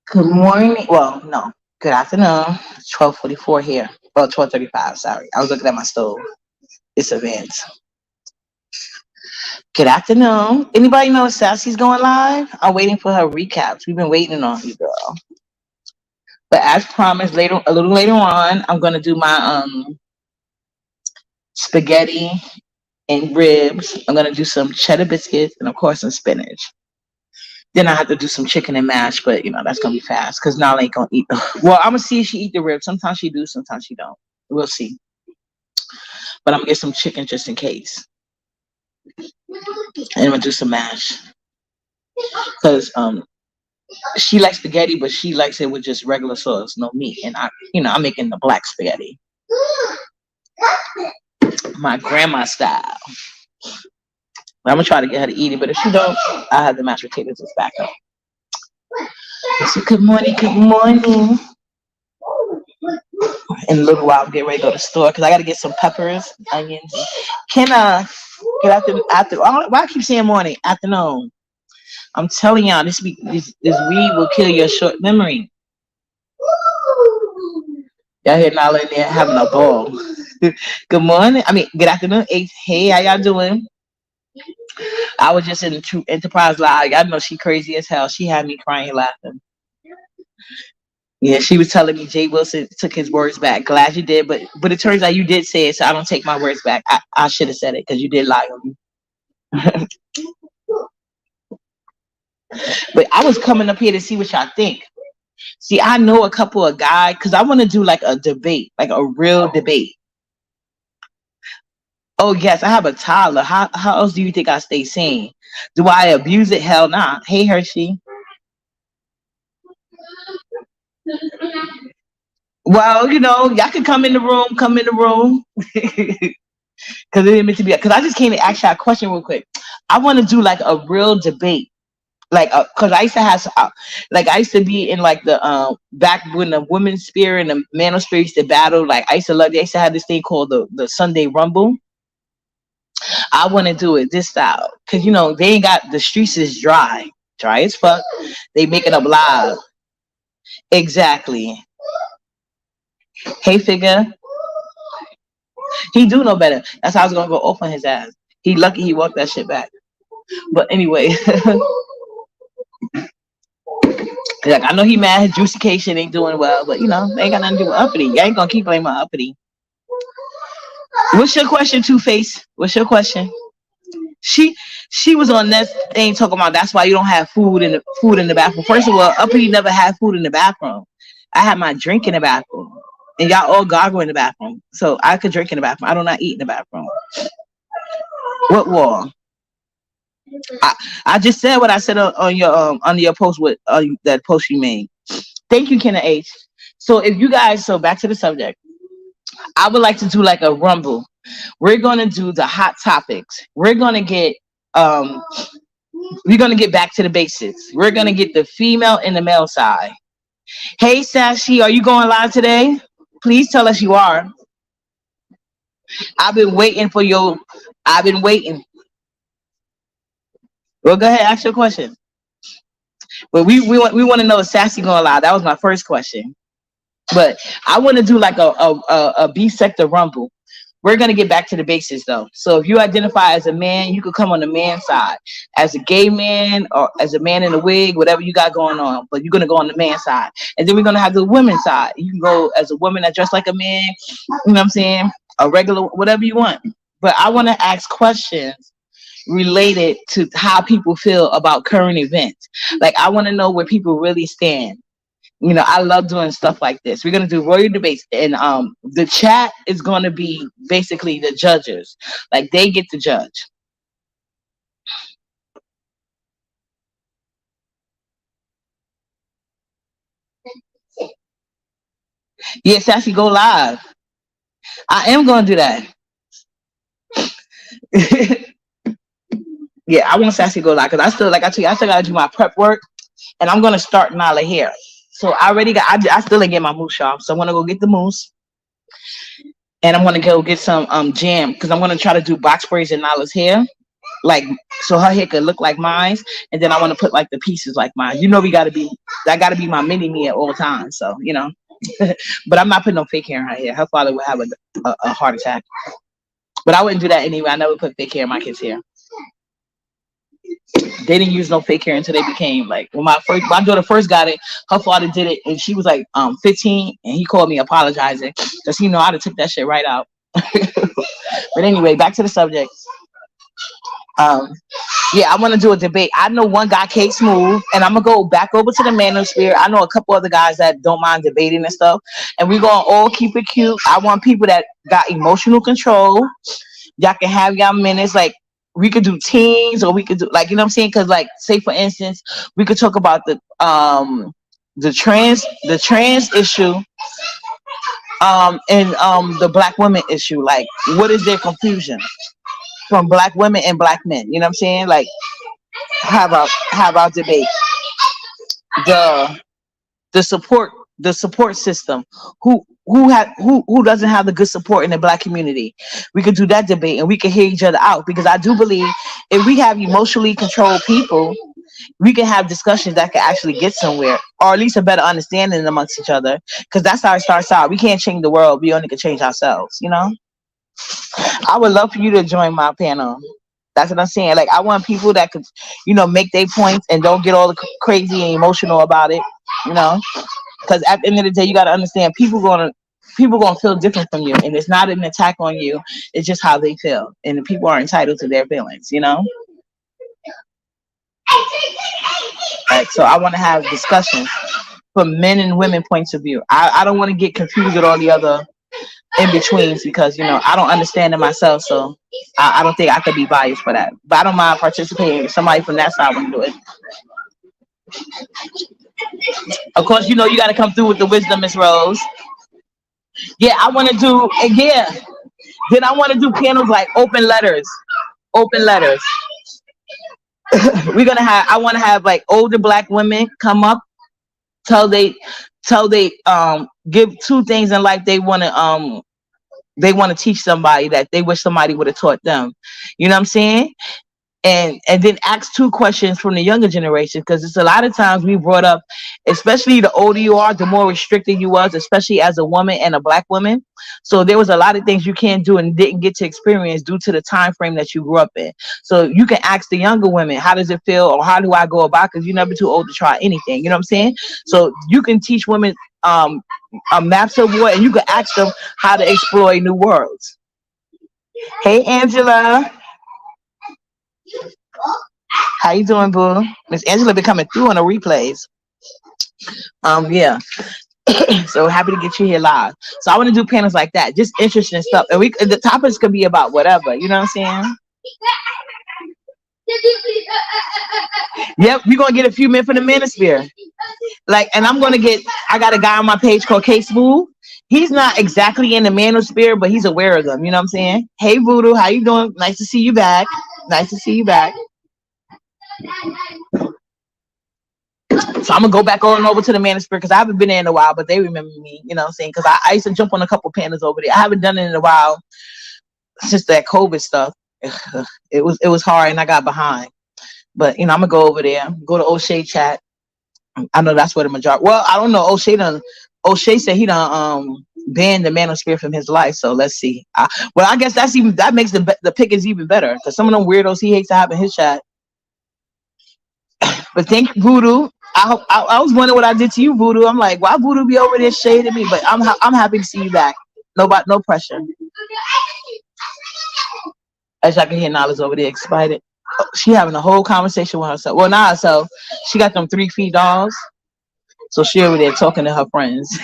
Good morning. Well, no. Good afternoon. 12:44 here. Well, 12:35. Sorry, I was looking at my stove. It's advanced. Good afternoon. Anybody know if Sassy's going live? I'm waiting for her recaps. We've been waiting on you, girl. But as promised, a little later on, I'm gonna do my spaghetti and ribs. I'm gonna do some cheddar biscuits and of course some spinach. Then I have to do some chicken and mash, but that's gonna be fast because Nala ain't gonna eat. Well, I'm gonna see if she eat the ribs. Sometimes she do, sometimes she don't. We'll see. But I'm gonna get some chicken just in case, and I'm gonna do some mash because she likes spaghetti, but she likes it with just regular sauce, no meat. And I'm making the black spaghetti, my grandma style. But I'm gonna try to get her to eat it. But if she don't, I have the mashed potatoes as backup. So good morning, good morning. In a little while, I'll get ready to go to the store because I got to get some peppers, onions. Can get after? Why I keep saying morning, afternoon? I'm telling y'all, this weed will kill your short memory. Y'all hear Nala in there having a ball. Good morning. I mean, good afternoon. Hey, how y'all doing? I was just in the True Enterprise Live. Y'all know she crazy as hell. She had me crying laughing. Yeah, she was telling me Jay Wilson took his words back. Glad you did, but it turns out you did say it, so I don't take my words back. I should have said it because you did lie on me. But I was coming up here to see what y'all think. See, I know a couple of guys because I want to do like a debate, like a real debate. Oh yes, I have a toddler. How else do you think I stay sane? Do I abuse it? Hell nah. Hey Hershey. Well, y'all can come in the room. Come in the room. Because it didn't meant to be. Because I just came to ask y'all a question real quick. I want to do like a real debate. Like, because I used to have, like, I used to be in like the back when the women's spirit and the manosphere used to battle. Like, I used to love. They used to have this thing called the Sunday Rumble. I want to do it this style because they ain't got the streets is dry as fuck. They make it up live. Exactly. Hey, figure. He do know better. That's how I was gonna go open his ass. He lucky he walked that shit back. But anyway, like I know he mad. His juicecation ain't doing well, but they ain't got nothing to do with Uppity. Y'all ain't gonna keep blaming Uppity. What's your question, Two Face? What's your question? She was on that thing talking about that's why you don't have food in the bathroom. First of all, Uppity never had food in the bathroom. I had my drink in the bathroom, and y'all all gargle in the bathroom, so I could drink in the bathroom. I do not eat in the bathroom. What wall? I just said what I said on your post with that post you made. Thank you, Kenna H. So if you guys, back to the subject, I would like to do like a rumble. We're gonna do the hot topics. We're gonna get back to the basics. We're gonna get the female and the male side. Hey Sashi, are you going live today? Please tell us you are. I've been waiting for your. I've been waiting. Well, go ahead, ask your question. But we want to know if Sassy going live. That was my first question. But I want to do like a B sector rumble. We're gonna get back to the basics though. So if you identify as a man, you could come on the man side. As a gay man or as a man in a wig, whatever you got going on, but you're gonna go on the man side. And then we're gonna have the women's side. You can go as a woman that dressed like a man, you know what I'm saying? A regular, whatever you want. But I want to ask questions related to how people feel about current events. Like I want to know where people really stand. I love doing stuff like this. We're gonna do royal debates, and the chat is gonna be basically the judges. Like they get to judge. Yes, Sassy, go live. I am gonna do that. Yeah, I want Sassy to go live because I still, like I tell you, I still gotta do my prep work, and I'm gonna start Nala here. So I already got. I still didn't get my mousse off, so I'm gonna go get the mousse, and I'm gonna go get some jam because I'm gonna try to do box braids in Nala's hair. like so her hair could look like mine, and then I want to put like the pieces like mine. You know, we gotta be that gotta be my mini me at all times. So you know, but I'm not putting no fake hair in her hair. Her father would have a heart attack. But I wouldn't do that anyway. I never put fake hair in my kids' hair. They didn't use no fake hair until they became like when my daughter first got it. Her father did it, and she was like 15, and he called me apologizing because he know I'd have took that shit right out. But anyway, back to the subject. Um, yeah, I want to do a debate. I know one guy, Kate Smooth, and I'm gonna go back over to the manosphere. I know a couple other guys that don't mind debating and stuff, and we're gonna all keep it cute. I want people that got emotional control. Y'all can have y'all minutes. Like we could do teens, or we could do like you know what I'm saying. Because like say for instance, we could talk about the trans issue and the black women issue. Like what is their confusion from black women and black men? You know what I'm saying? Like have our debate. The the support system. Who doesn't have the good support in the black community? We could do that debate and we could hear each other out because I do believe if we have emotionally controlled people, we can have discussions that can actually get somewhere or at least a better understanding amongst each other because that's how it starts out. We can't change the world, we only can change ourselves, you know. I would love for you to join my panel. That's what I'm saying. Like I want people that could, make their points and don't get all crazy and emotional about it, you know. Because at the end of the day, you got to understand people gonna feel different from you, and it's not an attack on you. It's just how they feel, and the people are entitled to their feelings, you know. Right, so I want to have discussions from men and women points of view. I don't want to get confused with all the other in betweens because I don't understand it myself, so I don't think I could be biased for that. But I don't mind participating if somebody from that side want to do it. Of course, you got to come through with the wisdom, Miss Rose. Yeah, I want to do. And yeah, then I want to do panels like open letters. Open letters. I want to have like older black women come up, tell they give two things in life they want to teach somebody that they wish somebody would have taught them. You know what I'm saying? And then ask two questions from the younger generation because it's a lot of times we brought up, especially the older you are, the more restricted you was, especially as a woman and a black woman. So there was a lot of things you can't do and didn't get to experience due to the time frame that you grew up in. So you can ask the younger women, how does it feel, or how do I go about? Because you're never too old to try anything. You know what I'm saying? So you can teach women maps of war, and you can ask them how to explore new worlds. Hey, Angela. How you doing, boo? Miss Angela be coming through on the replays. Yeah. So happy to get you here live. So I want to do panels like that, just interesting stuff. And the topics could be about whatever, you know what I'm saying? Yep, we're gonna get a few men from the manosphere. And I got a guy on my page called K Smooth. He's not exactly in the manosphere, but he's aware of them, you know what I'm saying? Hey Voodoo, how you doing? Nice to see you back. Nice to see you back. So I'm gonna go back on over to the manosphere because I haven't been there in a while, but they remember me, you know what I'm saying? Because I used to jump on a couple panels over there. I haven't done it in a while since that COVID stuff. It was hard and I got behind. But I'm gonna go over there, go to O'Shea chat. I know that's where the majority. Well, I don't know. O'Shea said he done banned the manosphere from his life. So let's see. Well, I guess that makes the pickings even better because some of them weirdos he hates to have in his chat. But thank you, Voodoo. I was wondering what I did to you, Voodoo. I'm like, why Voodoo be over there shading me? But I'm happy to see you back. No pressure. As y'all can hear, Nala's over there excited. She having a whole conversation with herself. Well, not herself. She got them 3 feet dolls. So she over there talking to her friends.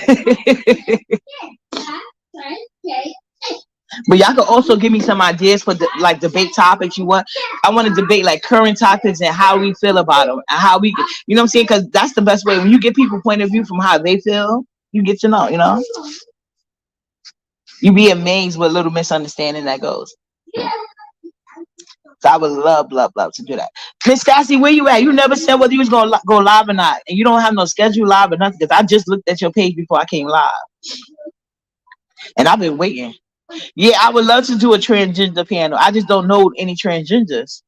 But y'all could also give me some ideas for debate topics you want. I want to debate like current topics and how we feel about them and how we, you know what I'm saying? Because that's the best way. When you get people point of view from how they feel, you get to know, you know? You be amazed what little misunderstanding that goes. So I would love to do that. Miss Sassy, where you at? You never said whether you was going to go live or not. And you don't have no schedule live or nothing because I just looked at your page before I came live. And I've been waiting. Yeah, I would love to do a transgender panel. I just don't know any transgenders.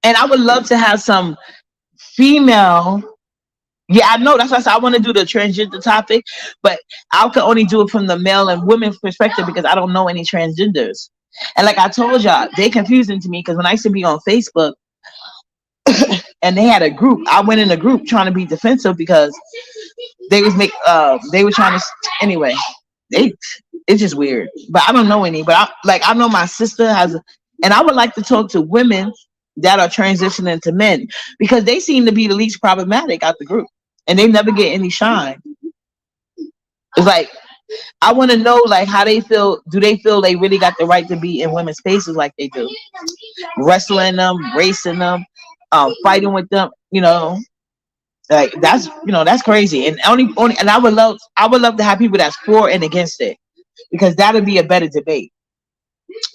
And I would love to have some female. Yeah, I know. That's why I said I want to do the transgender topic, but I can only do it from the male and women's perspective because I don't know any transgenders. And like I told y'all, they confusing to me because when I used to be on Facebook and they had a group, I went in a group trying to be defensive because they were trying to anyway. They it's just weird, but I don't know any. But I know my sister has, and I would like to talk to women that are transitioning to men because they seem to be the least problematic out the group, and they never get any shine. It's like I want to know like how they feel. Do they feel they really got the right to be in women's spaces like they do, wrestling them, racing them, fighting with them? Like that's crazy. And only and I would love to have people that's for and against it because that would be a better debate.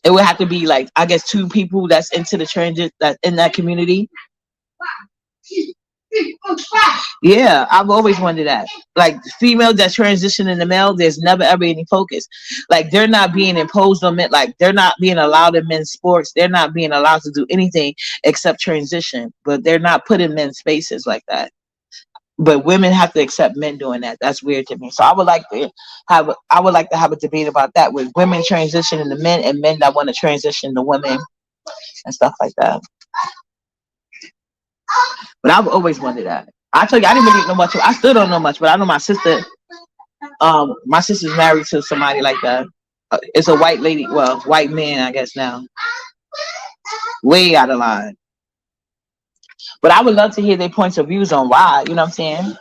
It would have to be like I guess two people that's into the transit that in that community. Yeah, I've always wondered that. Like females that transition into male, there's never ever any focus. Like they're not being imposed on men. Like they're not being allowed in men's sports. They're not being allowed to do anything except transition. But they're not put in men's spaces like that. But women have to accept men doing that. That's weird to me. So I would like to have a debate about that with women transitioning to men and men that want to transition to women and stuff like that. But I've always wondered that. I tell you, I didn't really know much. I still don't know much, but I know my sister. My sister's married to somebody like that. It's a white lady, well, white man, I guess now, way out of line. But I would love to hear their points of views on why. You know what I'm saying?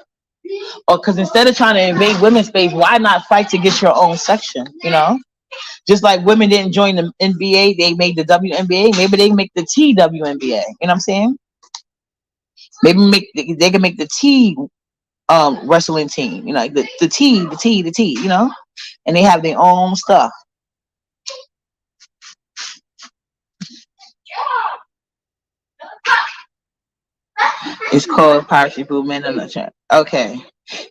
Or because instead of trying to invade women's space, why not fight to get your own section? Just like women didn't join the NBA, they made the WNBA. Maybe they make the TWNBA. You know what I'm saying? Maybe they can make the T wrestling team. Like the T. And they have their own stuff. It's called Piracy Blue Men in the Chat. Okay.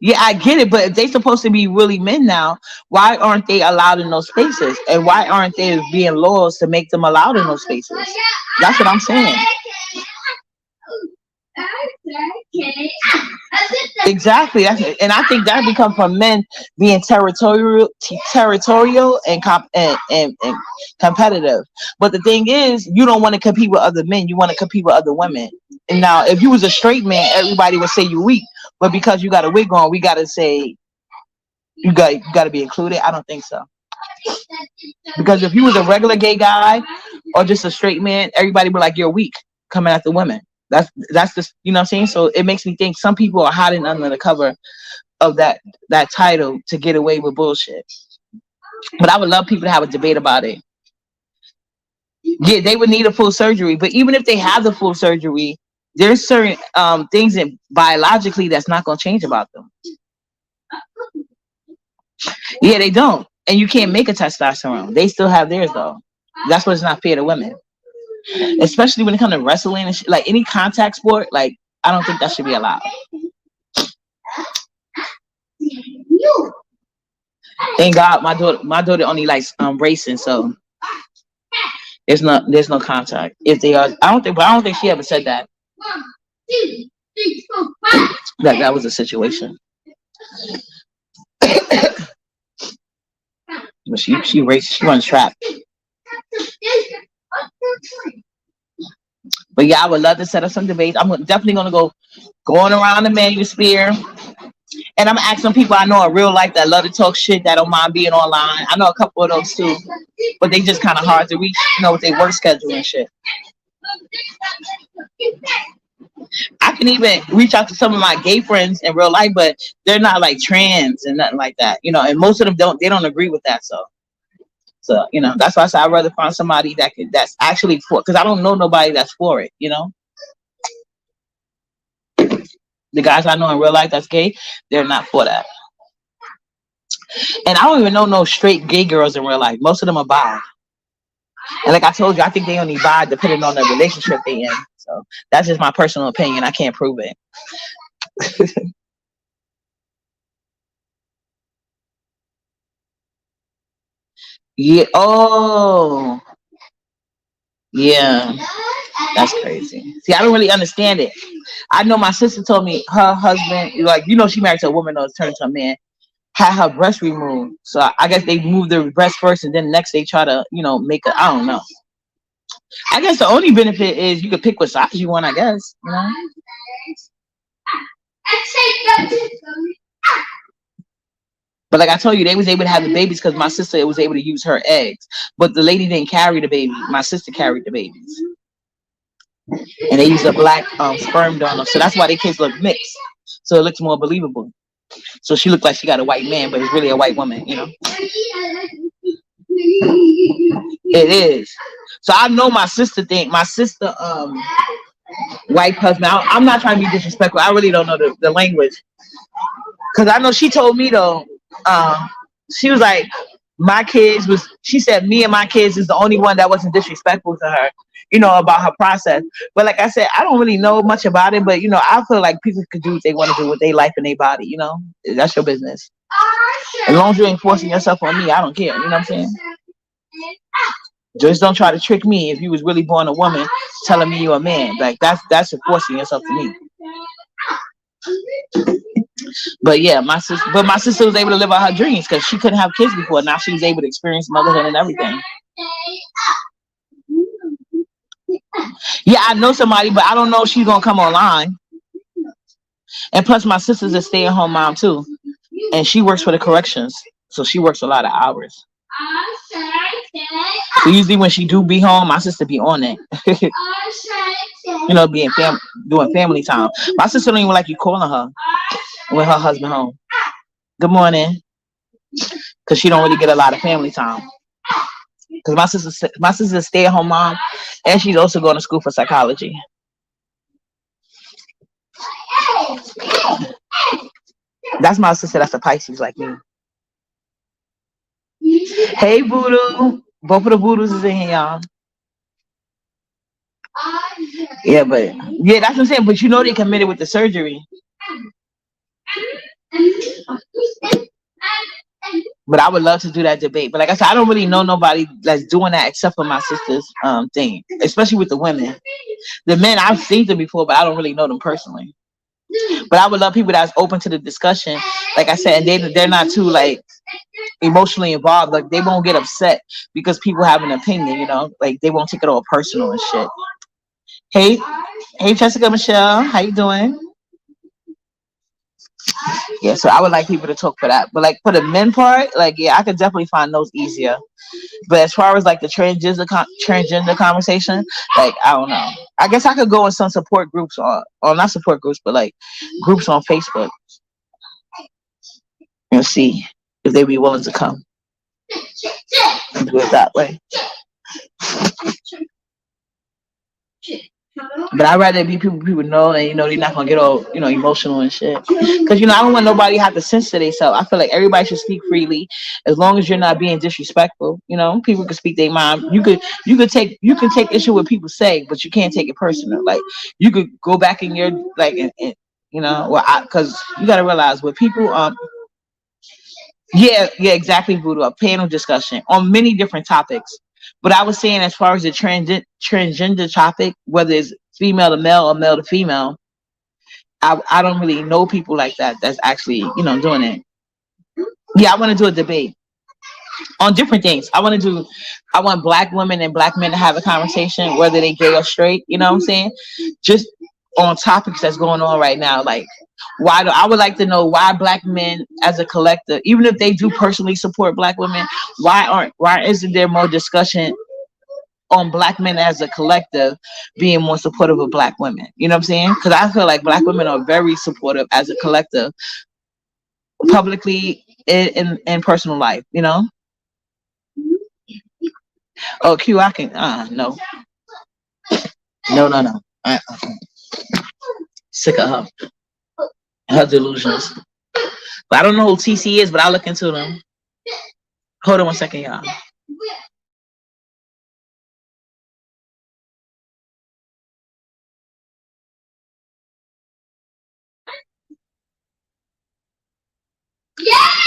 Yeah, I get it, but if they supposed to be really men now, why aren't they allowed in those spaces? And why aren't there being laws to make them allowed in those spaces? That's what I'm saying. Exactly. That's it. And I think that becomes from men being territorial and competitive. But the thing is, you don't want to compete with other men. You want to compete with other women. And now, if you was a straight man, everybody would say you weak. But because you got a wig on, we got to say you got to be included. I don't think so. Because if you was a regular gay guy or just a straight man, everybody would like you're weak coming at the women. That's just what I'm saying. So it makes me think some people are hiding under the cover of that title to get away with bullshit. But I would love people to have a debate about it. Yeah, they would need a full surgery, but even if they have the full surgery, there's certain things that biologically that's not going to change about them. Yeah, they don't, and you can't make a testosterone. They still have theirs though. That's what's not fair to women, especially when it comes to wrestling and like any contact sport. Like I don't think that should be allowed. Thank God, my daughter only likes racing, so there's no contact. If they are, I don't think she ever said that. That was a situation. But she races, she runs track. But yeah, I would love to set up some debates. I'm definitely gonna go going around the manosphere, and I'm gonna ask some people I know in real life that love to talk shit that don't mind being online. I know a couple of those too, but they just kind of hard to reach, with their work schedule and shit. I can even reach out to some of my gay friends in real life, but they're not like trans and nothing like that, and most of them don't agree with that. So that's why I said I'd rather find somebody that's actually for, because I don't know nobody that's for it. The guys I know in real life that's gay, they're not for that. And I don't even know no straight gay girls in real life. Most of them are bi. And like I told you, I think they only bi depending on the relationship they in. So that's just my personal opinion. I can't prove it. Yeah. Oh, yeah. That's crazy. See, I don't really understand it. I know my sister told me her husband, like, she married to a woman or turned into a man, had her breast removed. So I guess they moved the breast first, and then next they try to, make it. I don't know. I guess the only benefit is you could pick what size you want. I guess, But like I told you, they was able to have the babies because my sister was able to use her eggs. But the lady didn't carry the baby. My sister carried the babies, and they used a black sperm donor, so that's why their kids look mixed. So it looks more believable. So she looked like she got a white man, but it's really a white woman. It is. So I know my sister white husband. I'm not trying to be disrespectful. I really don't know the language. Because I know she told me though, she was like, she said me and my kids is the only one that wasn't disrespectful to her, about her process. But like I said, I don't really know much about it, but I feel like people could do what they want to do with their life and their body, that's your business. As long as you ain't forcing yourself on me, I don't care, you know what I'm saying? Just don't try to trick me if you was really born a woman telling me you're a man. Like that's forcing yourself to me. But yeah, my sister was able to live out her dreams because she couldn't have kids before. Now she was able to experience motherhood and everything. Yeah, I know somebody, but I don't know if she's gonna come online. And plus, my sister's a stay-at-home mom too, and she works for the corrections, so she works a lot of hours. So usually when she do be home, my sister be on it. Doing family time. My sister don't even like you calling her with her husband home. Good morning, because she don't really get a lot of family time. Because my sister's a stay-at-home mom, and she's also going to school for psychology. That's my sister. That's a Pisces like me. Hey, Voodoo. Both of the Voodoos is in here, y'all. Yeah, but yeah, that's what I'm saying. But they committed with the surgery. But I would love to do that debate. But like I said, I don't really know nobody that's doing that except for my sister's thing, especially with the women. The men, I've seen them before, but I don't really know them personally. But I would love people that's open to the discussion. Like I said, and they're not too like emotionally involved. Like they won't get upset because people have an opinion, like they won't take it all personal and shit. Hey, Jessica Michelle, how you doing? Yeah, so I would like people to talk for that. But like for the men part, like yeah, I could definitely find those easier. But as far as like the transgender conversation, like I don't know. I guess I could go in some support groups not support groups, but like groups on Facebook and see if they'd be willing to come and do it that way. But I'd rather be people know, and they're not gonna get all emotional and shit. Because I don't want nobody to have to censor themselves. I feel like everybody should speak freely, as long as you're not being disrespectful. People can speak their mind. You can take issue with people say, but you can't take it personal. Like you could go back in your like, and because you gotta realize with people yeah, exactly, Voodoo. A panel discussion on many different topics. But I was saying, as far as the transgender topic, whether it's female to male or male to female, I don't really know people like that that's actually doing it. Yeah, I want to do a debate on different things. I want black women and black men to have a conversation, whether they gay or straight. You know what I'm saying? Just on topics that's going on right now, like I would like to know why black men as a collective, even if they do personally support black women, why isn't there more discussion on black men as a collective being more supportive of black women? You know what I'm saying? Because I feel like black women are very supportive as a collective, publicly in personal life. Oh, Q, I can no. Sick of her delusions. But I don't know who TC is, but I'll look into them. Hold on 1 second, y'all.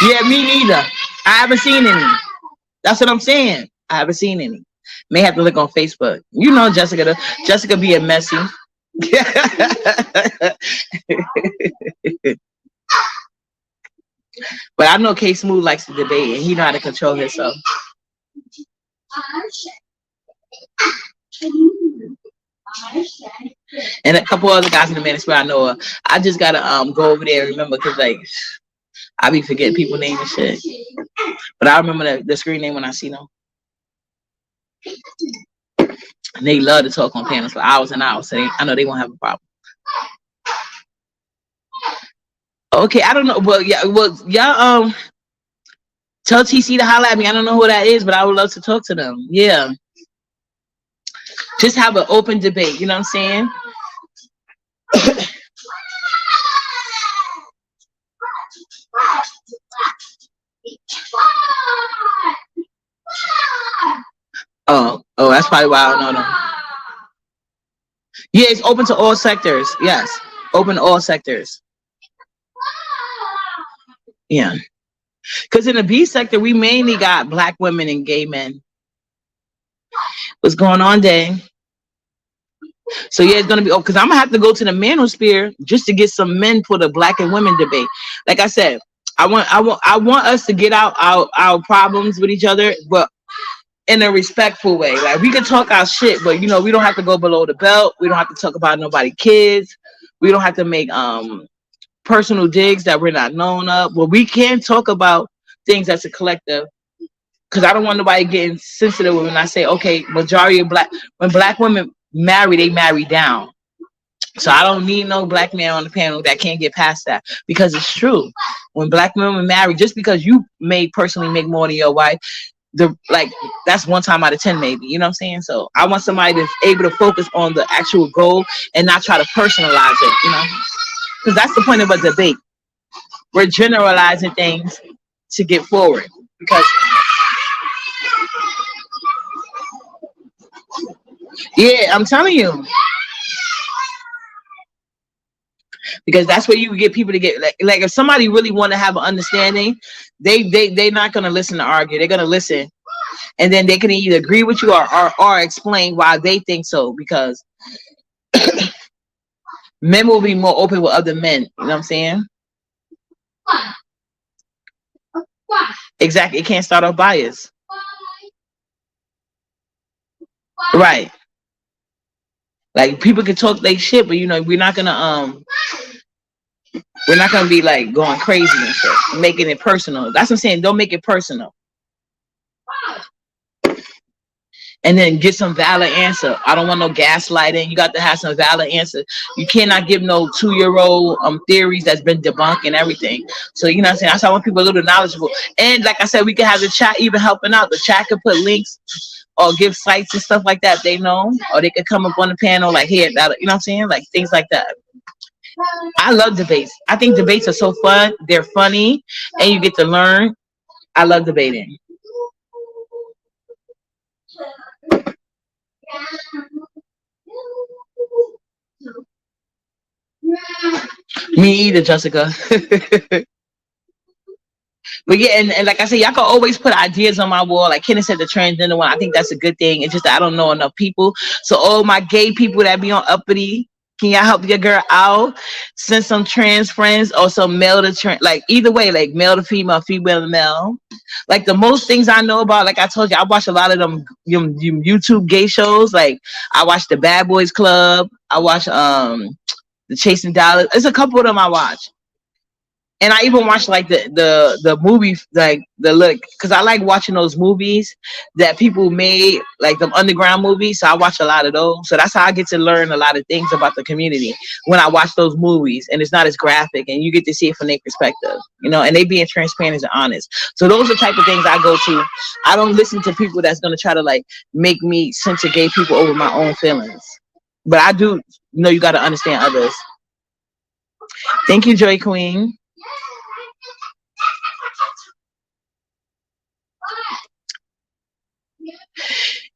Yeah, me neither. I haven't seen any. That's what I'm saying. I haven't seen any. May have to look on Facebook. You know, Jessica being messy. But I know K Smooth likes to debate and he know how to control himself. And a couple other guys in the manosphere I know of. I just gotta go over there and remember, because like I be forgetting people name and shit. But I remember the screen name when I see them. And they love to talk on panels for hours and hours. So I know they won't have a problem. Okay, I don't know. Well, yeah, y'all tell TC to holler at me. I don't know who that is, but I would love to talk to them. Yeah. Just have an open debate, you know what I'm saying? Oh, that's probably why I don't know them. Yeah, it's open to all sectors. Yes, open to all sectors. Yeah, because in the B sector, we mainly got Black women and gay men. What's going on, Day? So yeah, it's gonna be because I'm gonna have to go to the manosphere just to get some men for the Black and women debate. Like I said, I want us to get out our problems with each other, but in a respectful way. Like we can talk our shit, but you know, we don't have to go below the belt. We don't have to talk about nobody kids. We don't have to make personal digs that we're not known of. But we can talk about things as a collective. Because I don't want nobody getting sensitive when I say, okay, majority of when Black women marry, they marry down. So I don't need no Black man on the panel that can't get past that, because it's true. When Black women marry, just because you may personally make more than your wife, that's 1 time out of 10 maybe, you know what I'm saying? So I want somebody that's able to focus on the actual goal and not try to personalize it, you know, because that's the point of a debate. We're generalizing things to get forward, because yeah, I'm telling you, because that's where you get people to get like if somebody really want to have an understanding, they're not going to listen to argue. They're going to listen, and then they can either agree with you or explain why they think so, because men will be more open with other men, you know what I'm saying? Exactly. It can't start off bias. Right. Like people can talk their shit, but you know, we're not gonna be like going crazy and shit, making it personal. That's what I'm saying. Don't make it personal. And then get some valid answer. I don't want no gaslighting. You got to have some valid answer. You cannot give no 2-year-old theories that's been debunked and everything. So you know what I'm saying? That's why I want people a little knowledgeable. And like I said, we can have the chat even helping out. The chat can put links or give sites and stuff like that they know, or they could come up on the panel like here, that, you know what I'm saying? Like things like that. I love debates. I think debates are so fun. They're funny and you get to learn. I love debating. Me either, Jessica. But yeah, and like I said, y'all can always put ideas on my wall. Like Kenneth said, the transgender one, I think that's a good thing. It's just that I don't know enough people. So all my gay people that be on Uppity, can y'all help your girl out? Send some trans friends or some male to trans, like either way, like male to female, female to male. Like the most things I know about, like I told you, I watch a lot of them YouTube gay shows. Like I watch the Bad Boys Club. I watch the Chasing Dollars. There's a couple of them I watch. And I even watch like the movie, like the look, because I like watching those movies that people made, like the underground movies. So I watch a lot of those. So that's how I get to learn a lot of things about the community when I watch those movies, and it's not as graphic, and you get to see it from their perspective, you know, and they being transparent and honest. So those are the type of things I go to. I don't listen to people that's gonna try to like make me censor gay people over my own feelings. But I do know you got to understand others. Thank you, Joy Queen.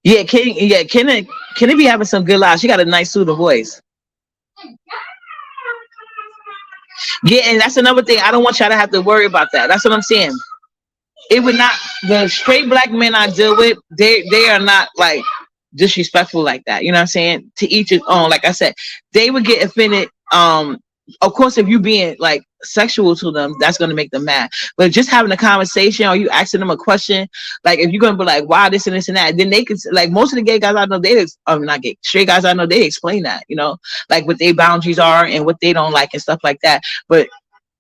Yeah, can it be having some good lives? She got a nice soothing voice. Yeah, and that's another thing. I don't want y'all to have to worry about that. That's what I'm saying. It would not. the straight black men I deal with, they are not like disrespectful like that. You know what I'm saying? To each his own. Like I said, they would get offended. Of course, if you being like sexual to them, that's gonna make them mad. But just having a conversation or you asking them a question, like if you're gonna be like, why this and this and that, then they could like most of the gay guys I know, not gay, straight guys I know, they explain that, you know, like what their boundaries are and what they don't like and stuff like that. But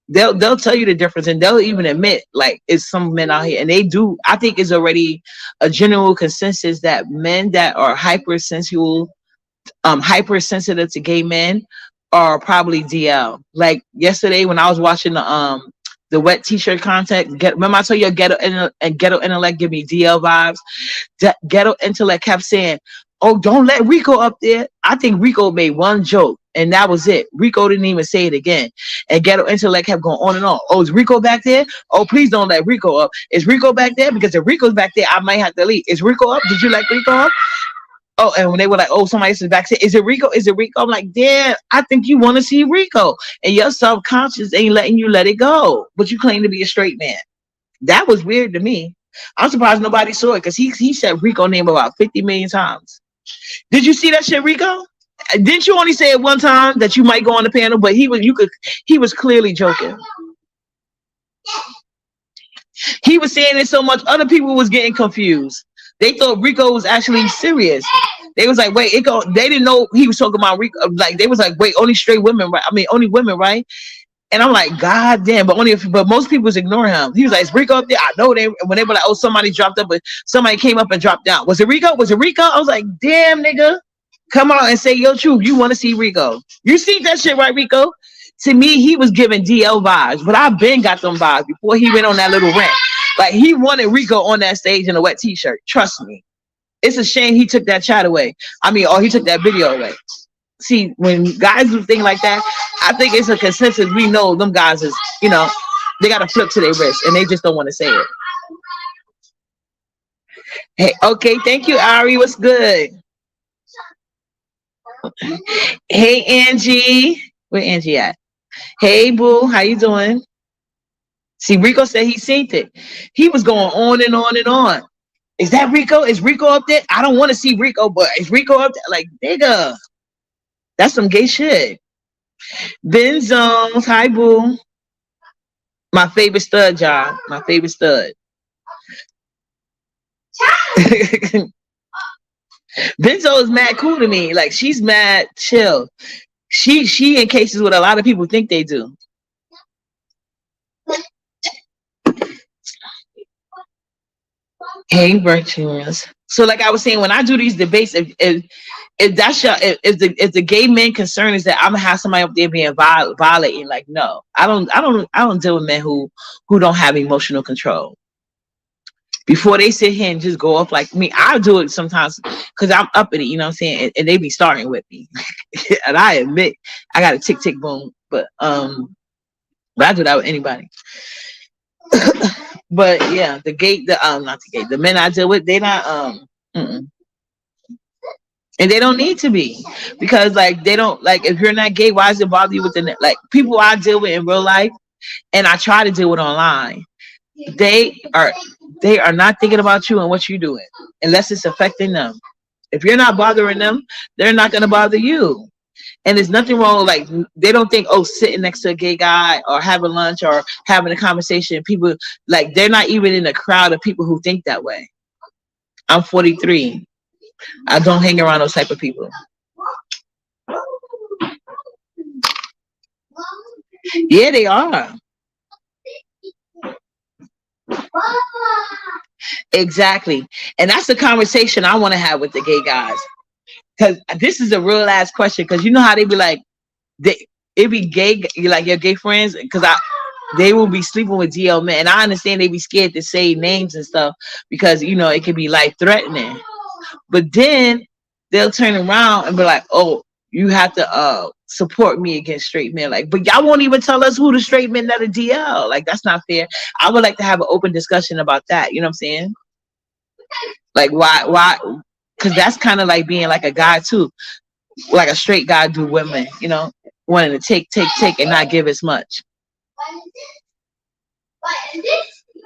they'll tell you the difference, and they'll even admit like it's some men out here, and they do. I think it's already a general consensus that men that are hypersensual, hypersensitive to gay men are probably DL. Like yesterday when I was watching the wet t-shirt content, remember I told you ghetto intellect give me DL vibes. That ghetto intellect kept saying, oh, don't let Rico up there. I think Rico made one joke and that was it. Rico didn't even say it again. And ghetto intellect kept going on and on. Oh, is Rico back there? Oh, please don't let Rico up. Is Rico back there? Because if Rico's back there, I might have to leave. Is Rico up? Did you let Rico up? Oh, and when they were like, oh, somebody else is back, say, is it Rico? Is it Rico? I'm like, damn, I think you want to see Rico. And your subconscious ain't letting you let it go. But you claim to be a straight man. That was weird to me. I'm surprised nobody saw it because he said Rico name about 50 million times. Did you see that shit, Rico? Didn't you only say it one time that you might go on the panel? But he was clearly joking. He was saying it so much, other people was getting confused. They thought Rico was actually serious. They was like, wait, they didn't know he was talking about Rico. Like they was like, wait, only straight women, right? I mean, only women, right? And I'm like, God damn, but most people was ignoring him. He was like, is Rico up there? I know when they were like, oh, somebody dropped up, but somebody came up and dropped down. Was it Rico? Was it Rico? I was like, damn, nigga, come on and say your truth. You want to see Rico? You see that shit, right, Rico? To me, he was giving DL vibes, but I've been got them vibes before he went on that little rant. Like he wanted Rico on that stage in a wet t-shirt. Trust me. It's a shame he took that chat away. I mean, or he took that video away. See, when guys do things like that, I think it's a consensus. We know them guys is, you know, they got to flip to their wrist and they just don't want to say it. Hey, okay, thank you, Ari. What's good? Hey, Angie. Where Angie at? Hey, boo. How you doing? See, Rico said he seen it. He was going on and on and on. Is that Rico? Is Rico up there? I don't want to see Rico, but is Rico up there? Like, nigga, that's some gay shit. Ben Zones, hi, boo. My favorite stud, John. My favorite stud. Benzo is mad cool to me. Like, she's mad chill. She in cases what a lot of people think they do. Hey, virtuous. So, like I was saying, when I do these debates, if that's if the gay men concern is that I'm gonna have somebody up there being violating, like no, I don't deal with men who don't have emotional control. Before they sit here and just go off like me, I do it sometimes because I'm uppity, you know what I'm saying, and they be starting with me, and I admit I got a tick tick boom, but I do that with anybody. But yeah, not the gay, the men I deal with, they not and they don't need to be, because like they don't, like if you're not gay, why does it bother you with the like people I deal with in real life and I try to deal with online? They are not thinking about you and what you're doing unless it's affecting them. If you're not bothering them, they're not gonna bother you. And there's nothing wrong, like they don't think, oh, sitting next to a gay guy or having lunch or having a conversation, people like they're not even in a crowd of people who think that way. I'm 43. I don't hang around those type of people. Yeah, they are. Exactly. And that's the conversation I want to have with the gay guys. Because this is a real ass question. Because you know how they be like, it be gay, like your gay friends, because they will be sleeping with DL men. And I understand they be scared to say names and stuff because, you know, it can be life threatening. But then they'll turn around and be like, oh, you have to support me against straight men. Like, but y'all won't even tell us who the straight men that are DL. Like, that's not fair. I would like to have an open discussion about that. You know what I'm saying? Like, why? Because that's kind of like being like a guy too. Like a straight guy do women, you know, wanting to take and not give as much.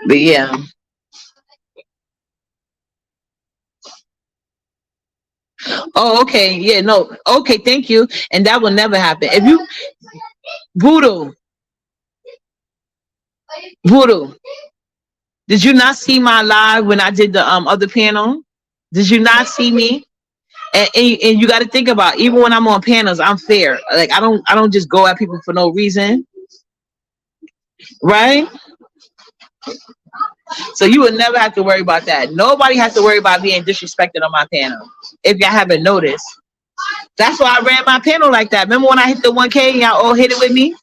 But yeah. Oh, okay. Yeah, no. Okay, thank you. And that will never happen. If you Voodoo, Voodoo, did you not see my live when I did the other panel? Did you not see me? And you got to think about, even when I'm on panels, I'm fair. Like I don't just go at people for no reason, right? So you would never have to worry about that. Nobody has to worry about being disrespected on my panel. If y'all haven't noticed, that's why I ran my panel like that. Remember when I hit the 1K and y'all all hit it with me?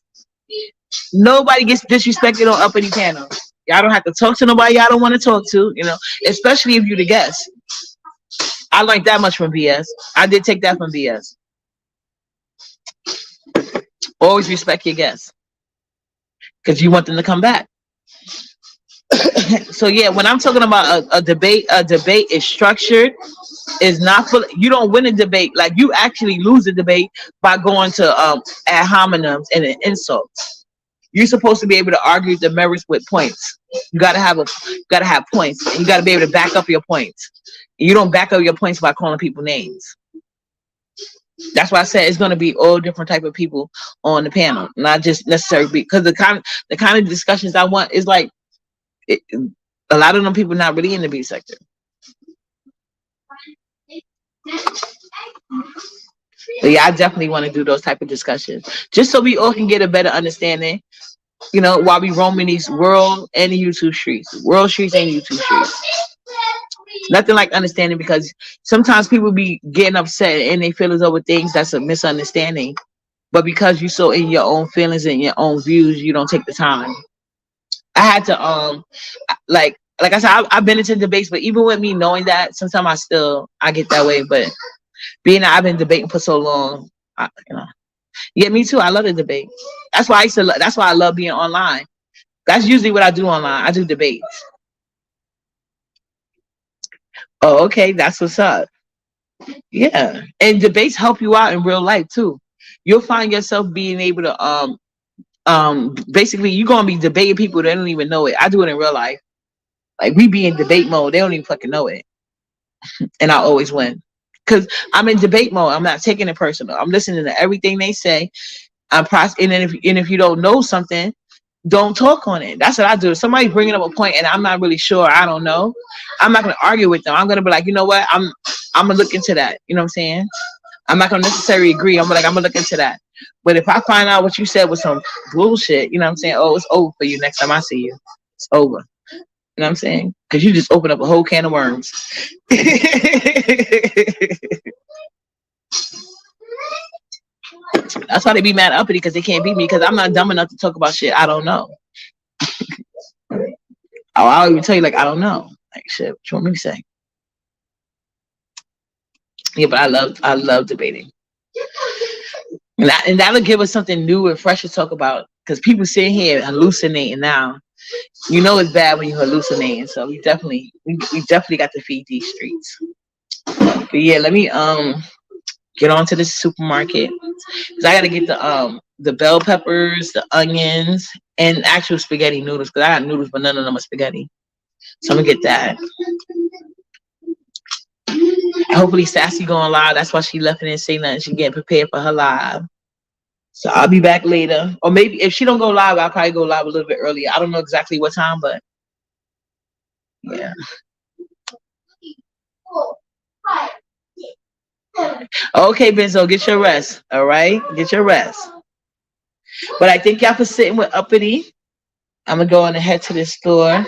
Nobody gets disrespected on uppity panels. Y'all don't have to talk to nobody y'all don't want to talk to, especially if you the guest. I learned that much from BS. I did take that from BS. Always respect your guests because you want them to come back. So yeah, when I'm talking about a debate is structured. Is not for you. Don't win a debate. Like, you actually lose a debate by going to ad hominems and insults. You're supposed to be able to argue the merits with points. You gotta have points, and you gotta be able to back up your points. And you don't back up your points by calling people names. That's why I said it's gonna be all different type of people on the panel, not just necessarily because the kind of discussions I want is like a lot of them people not really in the B sector. So yeah, I definitely want to do those type of discussions just so we all can get a better understanding. While we roaming these world and the YouTube streets, world streets and YouTube streets. Nothing like understanding, because sometimes people be getting upset and they feel as though with things that's a misunderstanding. But because you're so in your own feelings and your own views, you don't take the time. I had to like I said, I've been into debates, but even with me knowing that, sometimes I get that way. But being that I've been debating for so long, yeah, me too. I love the debate. That's why that's why I love being online. That's usually what I do online. I do debates. Oh, okay, that's what's up. Yeah, and debates help you out in real life too. You'll find yourself being able to basically you're gonna be debating people that don't even know it. I do it in real life. Like, we be in debate mode. They don't even fucking know it, and I always win because I'm in debate mode. I'm not taking it personal. I'm listening to everything they say. And then if you don't know something, don't talk on it. That's what I do. If somebody's bringing up a point and I'm not really sure, I don't know, I'm not going to argue with them. I'm going to be like, you know what? I'm going to look into that. You know what I'm saying? I'm not going to necessarily agree. I'm going to look into that. But if I find out what you said was some bullshit, you know what I'm saying? Oh, it's over for you next time I see you. It's over. You know what I'm saying? Because you just opened up a whole can of worms. That's why they be mad at Uppity, because they can't beat me, because I'm not dumb enough to talk about shit I don't know. I'll even tell you, like, I don't know. Like, shit, what you want me to say? Yeah, but I love debating. And that'll give us something new and fresh to talk about, because people sitting here hallucinating now. You know it's bad when you're hallucinating. So we definitely got to feed these streets. But yeah, let me get on to the supermarket, because I gotta get the bell peppers, the onions, and actual spaghetti noodles, because I got noodles but none of them are spaghetti. So I'm gonna get that. Hopefully Sassy going live. That's why she left and didn't say nothing. She getting prepared for her live. So I'll be back later. Or maybe if she don't go live, I'll probably go live a little bit earlier. I don't know exactly what time, but yeah. Okay, Benzo, get your rest. All right? Get your rest. But I thank y'all for sitting with Uppity. I'm gonna go on and head to this store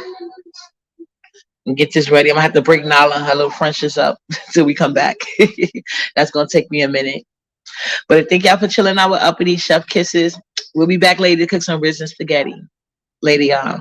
and get this ready. I'm gonna have to break Nala and her little Frenches up till we come back. That's gonna take me a minute. But I thank y'all for chilling out with Uppity. Chef kisses. We'll be back later to cook some ribs and spaghetti. Later, y'all.